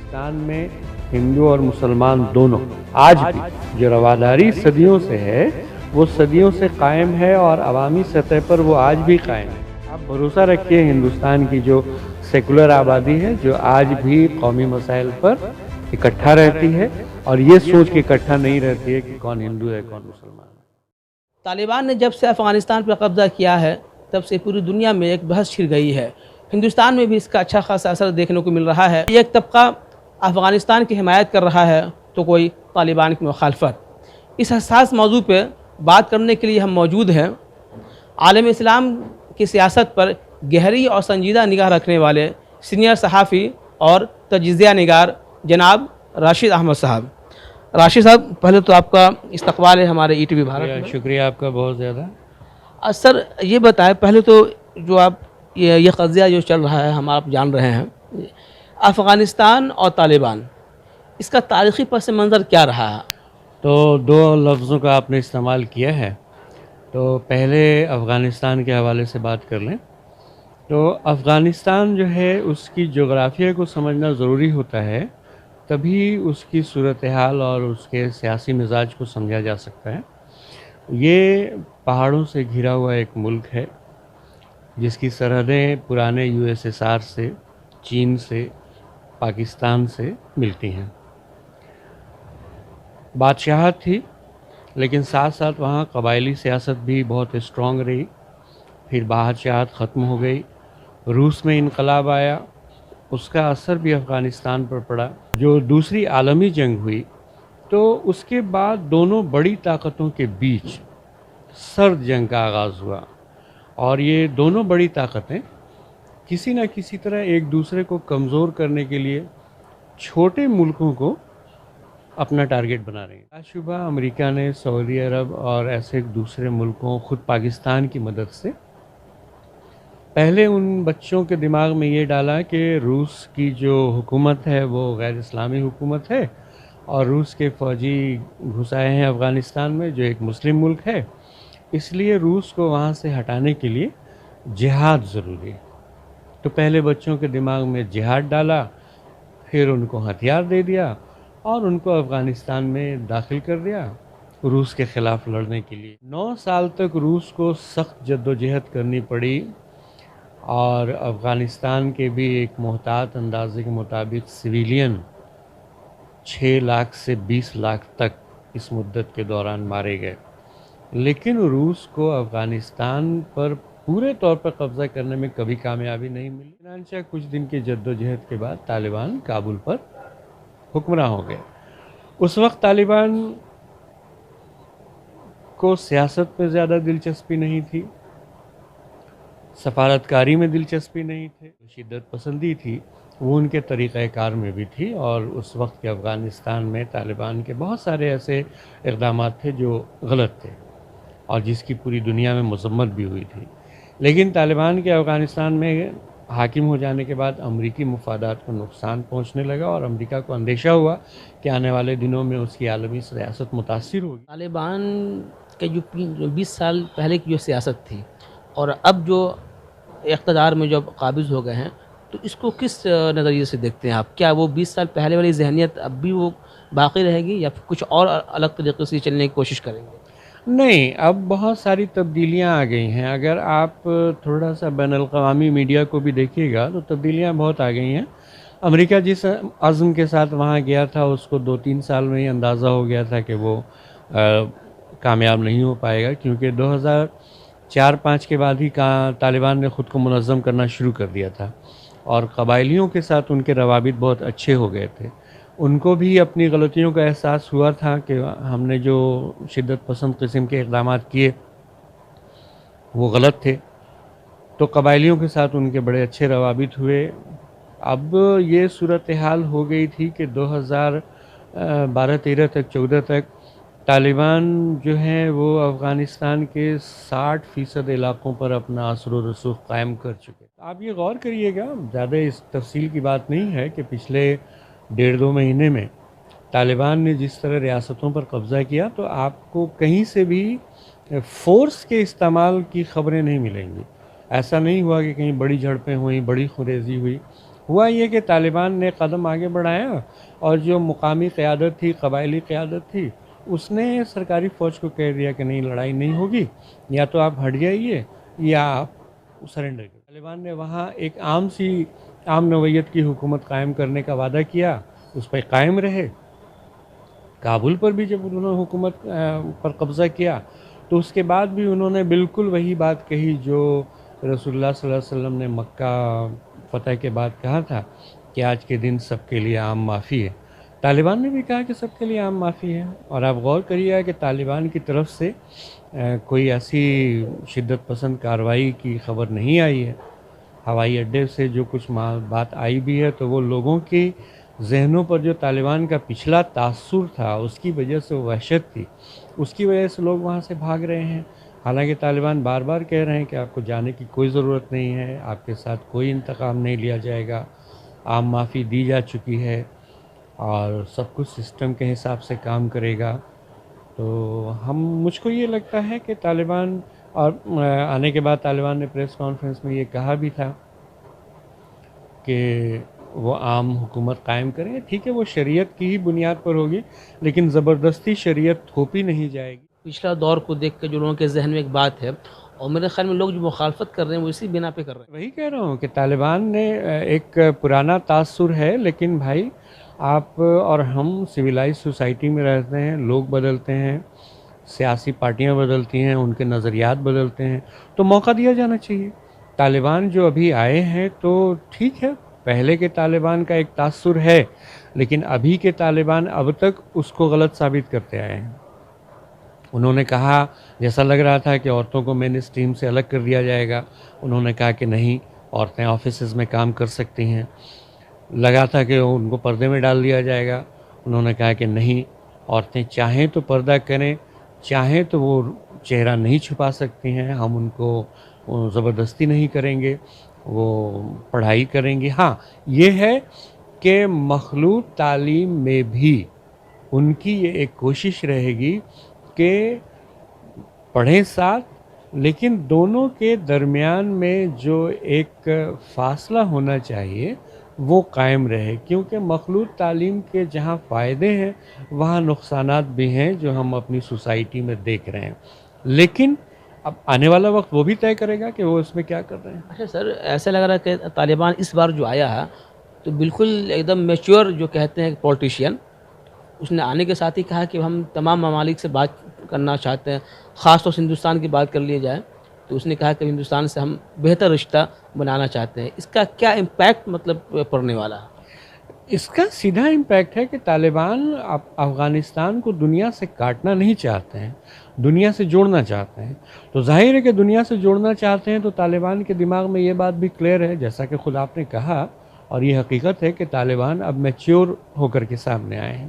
افغانستان میں ہندو اور مسلمان دونوں آج بھی جو رواداری صدیوں سے ہے وہ صدیوں سے قائم ہے اور عوامی سطح پر وہ آج بھی قائم ہے۔ آپ بھروسہ رکھیے ہندوستان کی جو سیکولر آبادی ہے جو آج بھی قومی مسائل پر اکٹھا رہتی ہے اور یہ سوچ کے اکٹھا نہیں رہتی ہے کہ کون ہندو ہے کون مسلمان ہے۔ طالبان نے جب سے افغانستان پر قبضہ کیا ہے تب سے پوری دنیا میں ایک بحث چھڑ گئی ہے۔ ہندوستان میں بھی اس کا اچھا خاصا اثر دیکھنے کو مل رہا ہے۔ ایک طبقہ افغانستان کی حمایت کر رہا ہے تو کوئی طالبان کی مخالفت۔ اس حساس موضوع پہ بات کرنے کے لیے ہم موجود ہیں عالم اسلام کی سیاست پر گہری اور سنجیدہ نگاہ رکھنے والے سینئر صحافی اور تجزیہ نگار جناب راشد احمد صاحب۔ راشد صاحب، پہلے تو آپ کا استقبال ہے ہمارے ای ٹی وی بھارت میں۔ شکریہ آپ کا بہت زیادہ۔ سر یہ بتائیں، پہلے تو جو آپ یہ قضیہ جو چل رہا ہے ہم آپ جان رہے ہیں، افغانستان اور طالبان، اس کا تاریخی پس منظر کیا رہا ہے؟ تو دو لفظوں کا آپ نے استعمال کیا ہے، تو پہلے افغانستان کے حوالے سے بات کر لیں۔ تو افغانستان جو ہے اس کی جغرافیہ کو سمجھنا ضروری ہوتا ہے، تبھی اس کی صورتحال اور اس کے سیاسی مزاج کو سمجھا جا سکتا ہے۔ یہ پہاڑوں سے گھرا ہوا ایک ملک ہے جس کی سرحدیں پرانے یو ایس ایس آر سے، چین سے، پاکستان سے ملتی ہیں۔ بادشاہت تھی لیکن ساتھ ساتھ وہاں قبائلی سیاست بھی بہت اسٹرانگ رہی۔ پھر بادشاہت ختم ہو گئی، روس میں انقلاب آیا، اس کا اثر بھی افغانستان پر پڑا۔ جو دوسری عالمی جنگ ہوئی تو اس کے بعد دونوں بڑی طاقتوں کے بیچ سرد جنگ کا آغاز ہوا، اور یہ دونوں بڑی طاقتیں کسی نہ کسی طرح ایک دوسرے کو کمزور کرنے کے لیے چھوٹے ملکوں کو اپنا ٹارگٹ بنا رہے ہیں۔ شبہ امریکہ نے سعودی عرب اور ایسے دوسرے ملکوں، خود پاکستان کی مدد سے پہلے ان بچوں کے دماغ میں یہ ڈالا کہ روس کی جو حکومت ہے وہ غیر اسلامی حکومت ہے، اور روس کے فوجی گھسائے ہیں افغانستان میں جو ایک مسلم ملک ہے، اس لیے روس کو وہاں سے ہٹانے کے لیے جہاد ضروری ہے۔ تو پہلے بچوں کے دماغ میں جہاد ڈالا، پھر ان کو ہتھیار دے دیا اور ان کو افغانستان میں داخل کر دیا روس کے خلاف لڑنے کے لیے۔ 9 سال تک روس کو سخت جدوجہد کرنی پڑی، اور افغانستان کے بھی ایک محتاط اندازے کے مطابق سویلین 6 لاکھ سے 20 لاکھ تک اس مدت کے دوران مارے گئے، لیکن روس کو افغانستان پر پورے طور پر قبضہ کرنے میں کبھی کامیابی نہیں ملی۔ چنانچہ کچھ دن کے جدوجہد کے بعد طالبان کابل پر حکمراں ہو گئے۔ اس وقت طالبان کو سیاست میں زیادہ دلچسپی نہیں تھی، سفارتکاری میں دلچسپی نہیں تھی، شدت پسندی تھی وہ ان کے طریقہ کار میں بھی تھی، اور اس وقت کے افغانستان میں طالبان کے بہت سارے ایسے اقدامات تھے جو غلط تھے اور جس کی پوری دنیا میں مذمت بھی ہوئی تھی۔ لیکن طالبان کے افغانستان میں حاکم ہو جانے کے بعد امریکی مفادات کو نقصان پہنچنے لگا، اور امریکہ کو اندیشہ ہوا کہ آنے والے دنوں میں اس کی عالمی سیاست متاثر ہوگی۔ طالبان کے جو 20 سال پہلے کی جو سیاست تھی اور اب جو اقتدار میں جو قابض ہو گئے ہیں، تو اس کو کس نظریے سے دیکھتے ہیں آپ؟ کیا وہ 20 سال پہلے والی ذہنیت اب بھی وہ باقی رہے گی یا پھر کچھ اور الگ طریقے سے چلنے کی کوشش کریں گے؟ نہیں، اب بہت ساری تبدیلیاں آ گئی ہیں۔ اگر آپ تھوڑا سا بین الاقوامی میڈیا کو بھی دیکھیے گا تو تبدیلیاں بہت آ گئی ہیں۔ امریکہ جس عزم کے ساتھ وہاں گیا تھا اس کو 2-3 سال میں ہی اندازہ ہو گیا تھا کہ وہ کامیاب نہیں ہو پائے گا، کیونکہ 2004-05 کے بعد ہی طالبان نے خود کو منظم کرنا شروع کر دیا تھا، اور قبائلیوں کے ساتھ ان کے روابط بہت اچھے ہو گئے تھے۔ ان کو بھی اپنی غلطیوں کا احساس ہوا تھا کہ ہم نے جو شدت پسند قسم کے اقدامات کیے وہ غلط تھے، تو قبائلیوں کے ساتھ ان کے بڑے اچھے روابط ہوئے۔ اب یہ صورتحال ہو گئی تھی کہ 2012-13 تک 14 تک طالبان جو ہیں وہ افغانستان کے 60% علاقوں پر اپنا اثر و رسوخ قائم کر چکے۔ آپ یہ غور کریے گا، زیادہ اس تفصیل کی بات نہیں ہے، کہ پچھلے 1.5-2 مہینے میں طالبان نے جس طرح ریاستوں پر قبضہ کیا تو آپ کو کہیں سے بھی فورس کے استعمال کی خبریں نہیں ملیں گی۔ ایسا نہیں ہوا کہ کہیں بڑی جھڑپیں ہوئیں، بڑی خونریزی ہوئی۔ ہوا یہ کہ طالبان نے قدم آگے بڑھایا اور جو مقامی قیادت تھی، قبائلی قیادت تھی، اس نے سرکاری فوج کو کہہ دیا کہ نہیں، لڑائی نہیں ہوگی، یا تو آپ ہٹ جائیے یا آپ سرنڈر کریں۔ طالبان نے وہاں ایک عام نوعیت کی حکومت قائم کرنے کا وعدہ کیا، اس پہ قائم رہے۔ کابل پر بھی جب انہوں نے حکومت پر قبضہ کیا تو اس کے بعد بھی انہوں نے بالکل وہی بات کہی جو رسول اللہ صلی اللہ علیہ وسلم نے مکہ فتح کے بعد کہا تھا کہ آج کے دن سب کے لیے عام معافی ہے۔ طالبان نے بھی کہا کہ سب کے لیے عام معافی ہے، اور آپ غور کریے کہ طالبان کی طرف سے کوئی ایسی شدت پسند کارروائی کی خبر نہیں آئی ہے۔ ہوائی اڈے سے جو کچھ بات آئی بھی ہے تو وہ لوگوں کی ذہنوں پر جو طالبان کا پچھلا تاثر تھا اس کی وجہ سے وحشت تھی، اس کی وجہ سے لوگ وہاں سے بھاگ رہے ہیں۔ حالانکہ طالبان بار بار کہہ رہے ہیں کہ آپ کو جانے کی کوئی ضرورت نہیں ہے، آپ کے ساتھ کوئی انتقام نہیں لیا جائے گا، عام معافی دی جا چکی ہے اور سب کچھ سسٹم کے حساب سے کام کرے گا۔ تو مجھ کو یہ لگتا ہے کہ طالبان، اور آنے کے بعد طالبان نے پریس کانفرنس میں یہ کہا بھی تھا کہ وہ عام حکومت قائم کریں، ٹھیک ہے وہ شریعت کی ہی بنیاد پر ہوگی لیکن زبردستی شریعت تھوپی نہیں جائے گی۔ پچھلا دور کو دیکھ کے جو لوگوں کے ذہن میں ایک بات ہے، اور میرے خیال میں لوگ جو مخالفت کر رہے ہیں وہ اسی بنا پہ کر رہے ہیں۔ وہی کہہ رہا ہوں کہ طالبان نے ایک پرانا تاثر ہے، لیکن بھائی آپ اور ہم سویلائز سوسائٹی میں رہتے ہیں، لوگ بدلتے ہیں، سیاسی پارٹیاں بدلتی ہیں، ان کے نظریات بدلتے ہیں، تو موقع دیا جانا چاہیے۔ طالبان جو ابھی آئے ہیں تو ٹھیک ہے، پہلے کے طالبان کا ایک تاثر ہے، لیکن ابھی کے طالبان اب تک اس کو غلط ثابت کرتے آئے ہیں۔ انہوں نے کہا، جیسا لگ رہا تھا کہ عورتوں کو مین اسٹریم سے الگ کر دیا جائے گا، انہوں نے کہا کہ نہیں، عورتیں آفیسز میں کام کر سکتی ہیں۔ لگا تھا کہ ان کو پردے میں ڈال دیا جائے گا، انہوں نے کہا کہ نہیں، عورتیں چاہیں تو پردہ کریں، چاہیں تو وہ چہرہ نہیں چھپا سکتی ہیں، ہم ان کو زبردستی نہیں کریں گے، وہ پڑھائی کریں گی۔ ہاں یہ ہے کہ مخلوط تعلیم میں بھی ان کی یہ ایک کوشش رہے گی کہ پڑھیں ساتھ، لیکن دونوں کے درمیان میں جو ایک فاصلہ ہونا چاہیے وہ قائم رہے، کیونکہ مخلوط تعلیم کے جہاں فائدے ہیں وہاں نقصانات بھی ہیں جو ہم اپنی سوسائٹی میں دیکھ رہے ہیں، لیکن اب آنے والا وقت وہ بھی طے کرے گا کہ وہ اس میں کیا کر رہے ہیں۔ اچھا سر، ایسا لگ رہا ہے کہ طالبان اس بار جو آیا ہے تو بالکل ایک دم میچور جو کہتے ہیں پولیٹیشین، اس نے آنے کے ساتھ ہی کہا کہ ہم تمام ممالک سے بات کرنا چاہتے ہیں، خاص طور سے ہندوستان کی بات کر لی جائے تو اس نے کہا کہ ہندوستان سے ہم بہتر رشتہ بنانا چاہتے ہیں۔ اس کا کیا امپیکٹ مطلب پڑنے والا ہے؟ اس کا سیدھا امپیکٹ ہے کہ طالبان افغانستان کو دنیا سے کاٹنا نہیں چاہتے ہیں، دنیا سے جوڑنا چاہتے ہیں۔ تو ظاہر ہے کہ دنیا سے جوڑنا چاہتے ہیں تو طالبان کے دماغ میں یہ بات بھی کلیئر ہے، جیسا کہ خود آپ نے کہا، اور یہ حقیقت ہے کہ طالبان اب میچور ہو کر کے سامنے آئے ہیں۔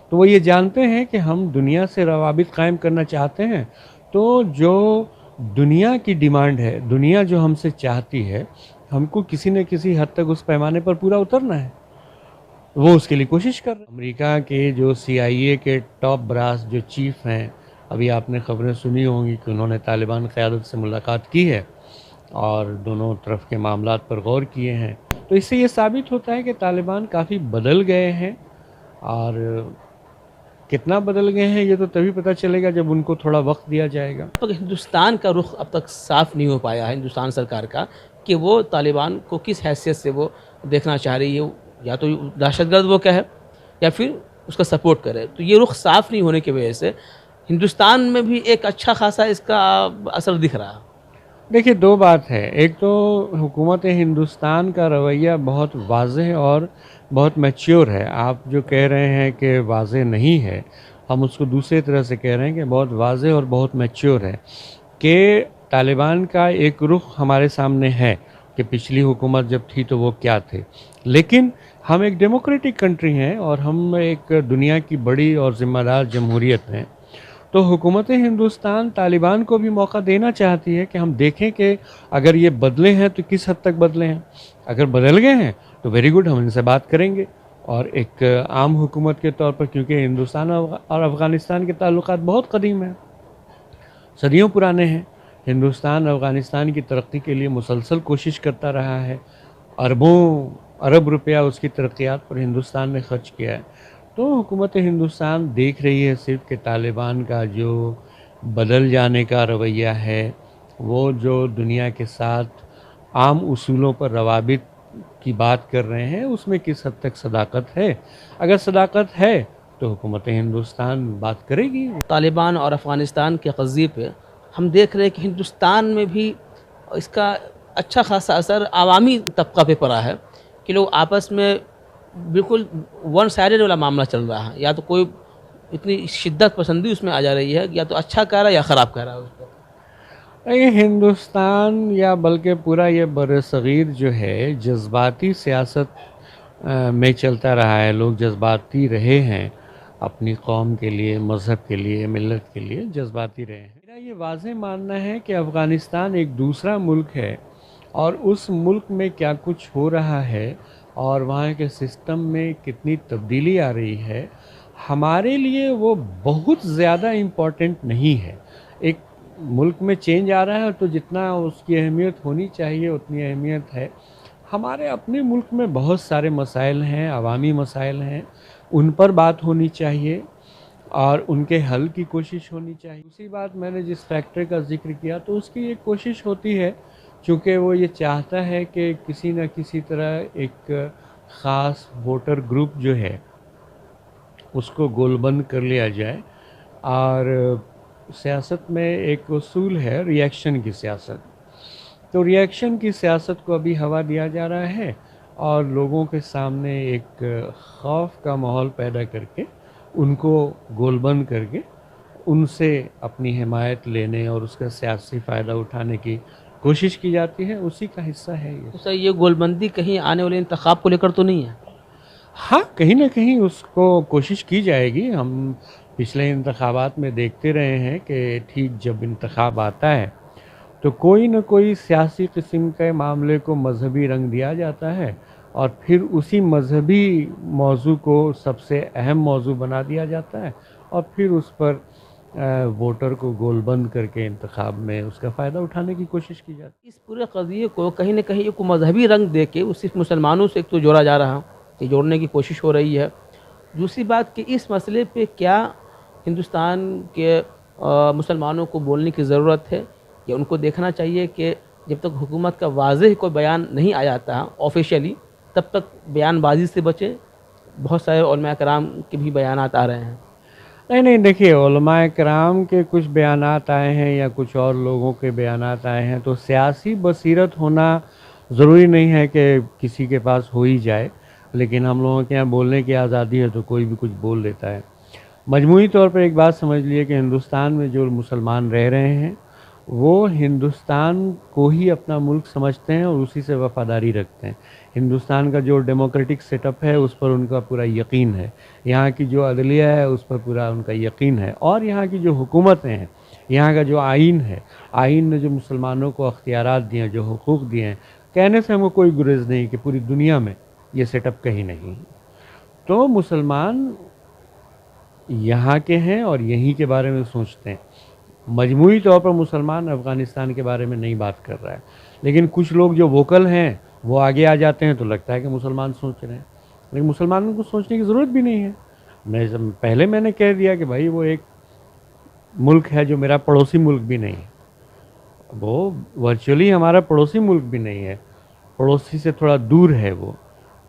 تو وہ یہ جانتے ہیں کہ ہم دنیا سے روابط قائم کرنا چاہتے ہیں، تو جو دنیا کی ڈیمانڈ ہے، دنیا جو ہم سے چاہتی ہے، ہم کو کسی نہ کسی حد تک اس پیمانے پر پورا اترنا ہے، وہ اس کے لیے کوشش کر رہے ہیں۔ امریکہ کے جو CIA کے ٹاپ براس جو چیف ہیں، ابھی آپ نے خبریں سنی ہوں گی کہ انہوں نے طالبان قیادت سے ملاقات کی ہے اور دونوں طرف کے معاملات پر غور کیے ہیں، تو اس سے یہ ثابت ہوتا ہے کہ طالبان کافی بدل گئے ہیں، اور کتنا بدل گئے ہیں یہ تو تبھی پتہ چلے گا جب ان کو تھوڑا وقت دیا جائے گا۔ ہندوستان کا رخ اب تک صاف نہیں ہو پایا ہے ہندوستان سرکار کا کہ وہ طالبان کو کس حیثیت سے وہ دیکھنا چاہ رہی ہے، یا تو دہشت گرد وہ کہے یا پھر اس کا سپورٹ کرے۔ تو یہ رخ صاف نہیں ہونے کی وجہ سے ہندوستان میں بھی ایک اچھا خاصا اس کا اثر دکھ رہا ہے۔ دیکھیے دو بات ہے، ایک تو حکومت ہندوستان کا رویہ بہت واضح اور بہت میچیور ہے۔ آپ جو کہہ رہے ہیں کہ واضح نہیں ہے، ہم اس کو دوسرے طرح سے کہہ رہے ہیں کہ بہت واضح اور بہت میچیور ہے، کہ طالبان کا ایک رخ ہمارے سامنے ہے کہ پچھلی حکومت جب تھی تو وہ کیا تھے، لیکن ہم ایک ڈیموکریٹک کنٹری ہیں اور ہم ایک دنیا کی بڑی اور ذمہ دار جمہوریت ہیں، تو حکومت ہندوستان طالبان کو بھی موقع دینا چاہتی ہے کہ ہم دیکھیں کہ اگر یہ بدلے ہیں تو کس حد تک بدلے ہیں، اگر بدل گئے ہیں تو ویری گڈ، ہم ان سے بات کریں گے، اور ایک عام حکومت کے طور پر، کیونکہ ہندوستان اور افغانستان کے تعلقات بہت قدیم ہیں، صدیوں پرانے ہیں، ہندوستان افغانستان کی ترقی کے لیے مسلسل کوشش کرتا رہا ہے، اربوں ارب روپیہ اس کی ترقیات پر ہندوستان نے خرچ کیا ہے. تو حکومت ہندوستان دیکھ رہی ہے صرف کہ طالبان کا جو بدل جانے کا رویہ ہے، وہ جو دنیا کے ساتھ عام اصولوں پر روابط کی بات کر رہے ہیں، اس میں کس حد تک صداقت ہے. اگر صداقت ہے تو حکومت ہندوستان بات کرے گی. طالبان اور افغانستان کے قضیے پہ ہم دیکھ رہے ہیں کہ ہندوستان میں بھی اس کا اچھا خاصا اثر عوامی طبقہ پہ پڑا ہے کہ لوگ آپس میں بالکل ون سائیڈڈ والا معاملہ چل رہا ہے. یا تو کوئی اتنی شدت پسندی اس میں آ جا رہی ہے، یا تو اچھا کہہ رہا ہے یا خراب کہہ رہا ہے اس کو. یہ ہندوستان یا بلکہ پورا یہ برصغیر جو ہے جذباتی سیاست میں چلتا رہا ہے. لوگ جذباتی رہے ہیں اپنی قوم کے لیے، مذہب کے لیے، ملت کے لیے جذباتی رہے ہیں. میرا یہ واضح ماننا ہے کہ افغانستان ایک دوسرا ملک ہے، اور اس ملک میں کیا کچھ ہو رہا ہے اور وہاں کے سسٹم میں کتنی تبدیلی آ رہی ہے، ہمارے لیے وہ بہت زیادہ امپورٹنٹ نہیں ہے. ایک ملک میں چینج آ رہا ہے تو جتنا اس کی اہمیت ہونی چاہیے اتنی اہمیت ہے. ہمارے اپنے ملک میں بہت سارے مسائل ہیں، عوامی مسائل ہیں، ان پر بات ہونی چاہیے اور ان کے حل کی کوشش ہونی چاہیے. دوسری بات، میں نے جس فیکٹر کا ذکر کیا تو اس کی ایک کوشش ہوتی ہے، چونکہ وہ یہ چاہتا ہے کہ کسی نہ کسی طرح ایک خاص ووٹر گروپ جو ہے اس کو گول بند کر لیا جائے. اور سیاست میں ایک اصول ہے ری ایکشن کی سیاست. تو ری ایکشن کی سیاست کو ابھی ہوا دیا جا رہا ہے اور لوگوں کے سامنے ایک خوف کا ماحول پیدا کر کے ان کو گول بند کر کے ان سے اپنی حمایت لینے اور اس کا سیاسی فائدہ اٹھانے کی کوشش کی جاتی ہے. اسی کا حصہ ہے یہ. سر، یہ گول بندی کہیں آنے والے انتخاب کو لے کر تو نہیں ہے؟ ہاں، کہیں نہ کہیں اس کو کوشش کی جائے گی. ہم پچھلے انتخابات میں دیکھتے رہے ہیں کہ ٹھیک جب انتخاب آتا ہے تو کوئی نہ کوئی سیاسی قسم کے معاملے کو مذہبی رنگ دیا جاتا ہے، اور پھر اسی مذہبی موضوع کو سب سے اہم موضوع بنا دیا جاتا ہے، اور پھر اس پر ووٹر کو گول بند کر کے انتخاب میں اس کا فائدہ اٹھانے کی کوشش کی جاتی ہے. اس پورے قضیے کو کہیں نہ کہیں ایک مذہبی رنگ دے کے وہ صرف مسلمانوں سے ایک تو جوڑا جا رہا، کہ جوڑنے کی کوشش ہو رہی ہے. دوسری بات کہ اس مسئلے پہ کیا ہندوستان کے مسلمانوں کو بولنے کی ضرورت ہے، یا ان کو دیکھنا چاہیے کہ جب تک حکومت کا واضح کوئی بیان نہیں آ جاتا آفیشیلی تب تک بیان بازی سے بچیں؟ بہت سارے علماء کرام کے بھی بیانات آ رہے ہیں. نہیں، دیکھیے، علماء کرام کے کچھ بیانات آئے ہیں یا کچھ اور لوگوں کے بیانات آئے ہیں تو سیاسی بصیرت ہونا ضروری نہیں ہے کہ کسی کے پاس ہو ہی جائے. لیکن ہم لوگوں کے یہاں بولنے کی آزادی ہے تو کوئی بھی کچھ بول دیتا ہے. مجموعی طور پر ایک بات سمجھ لیے کہ ہندوستان میں جو مسلمان رہ رہے ہیں وہ ہندوستان کو ہی اپنا ملک سمجھتے ہیں اور اسی سے وفاداری رکھتے ہیں. ہندوستان کا جو ڈیموکریٹک سیٹ اپ ہے اس پر ان کا پورا یقین ہے، یہاں کی جو عدلیہ ہے اس پر پورا ان کا یقین ہے، اور یہاں کی جو حکومتیں ہیں، یہاں کا جو آئین ہے، آئین نے جو مسلمانوں کو اختیارات دیے ہیں، جو حقوق دیے ہیں، کہنے سے ہم کو کوئی گریز نہیں کہ پوری دنیا میں یہ سیٹ اپ کہیں نہیں. تو مسلمان یہاں کے ہیں اور یہیں کے بارے میں سوچتے ہیں. مجموعی طور پر مسلمان افغانستان کے بارے میں نہیں بات کر رہا ہے، لیکن کچھ لوگ جو ووکل ہیں وہ آگے آ جاتے ہیں تو لگتا ہے کہ مسلمان سوچ رہے ہیں، لیکن مسلمانوں کو سوچنے کی ضرورت بھی نہیں ہے. پہلے میں نے کہہ دیا کہ بھائی وہ ایک ملک ہے جو میرا پڑوسی ملک بھی نہیں ہے، وہ ورچولی ہمارا پڑوسی ملک بھی نہیں ہے، پڑوسی سے تھوڑا دور ہے وہ.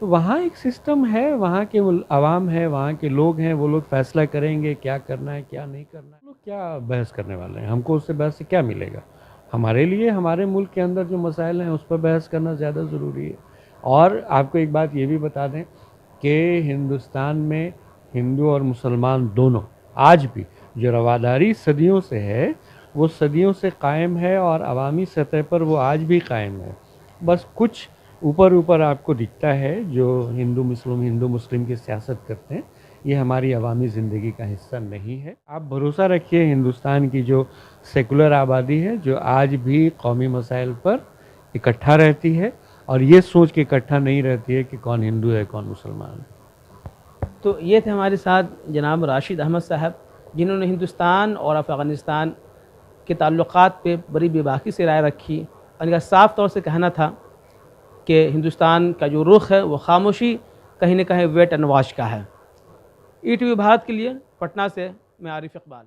تو وہاں ایک سسٹم ہے، وہاں کے عوام ہے، وہاں کے لوگ ہیں، وہ لوگ فیصلہ کریں گے کیا کرنا ہے کیا نہیں کرنا ہے. لوگ کیا بحث کرنے والے ہیں؟ ہم کو اس سے بحث سے کیا ملے گا؟ ہمارے لیے ہمارے ملک کے اندر جو مسائل ہیں اس پر بحث کرنا زیادہ ضروری ہے. اور آپ کو ایک بات یہ بھی بتا دیں کہ ہندوستان میں ہندو اور مسلمان دونوں آج بھی جو رواداری صدیوں سے ہے وہ صدیوں سے قائم ہے، اور عوامی سطح پر وہ آج بھی قائم ہے. بس کچھ اوپر آپ کو دکھتا ہے جو ہندو مسلم کی سیاست کرتے ہیں، یہ ہماری عوامی زندگی کا حصہ نہیں ہے. آپ بھروسہ رکھیے ہندوستان کی جو سیکولر آبادی ہے جو آج بھی قومی مسائل پر اکٹھا رہتی ہے، اور یہ سوچ کے اکٹھا نہیں رہتی ہے کہ کون ہندو ہے کون مسلمان ہے. تو یہ تھے ہمارے ساتھ جناب راشد احمد صاحب، جنہوں نے ہندوستان اور افغانستان کے تعلقات پہ بڑی بے باکی سے رائے رکھی، اور ان کا صاف طور سے کہنا تھا کہ ہندوستان کا جو رخ ہے وہ خاموشی کہیں نہ کہیں ویٹ اینڈ واچ کا ہے۔ ای ٹی وی بھارت کے لیے پٹنہ سے میں عارف اقبال۔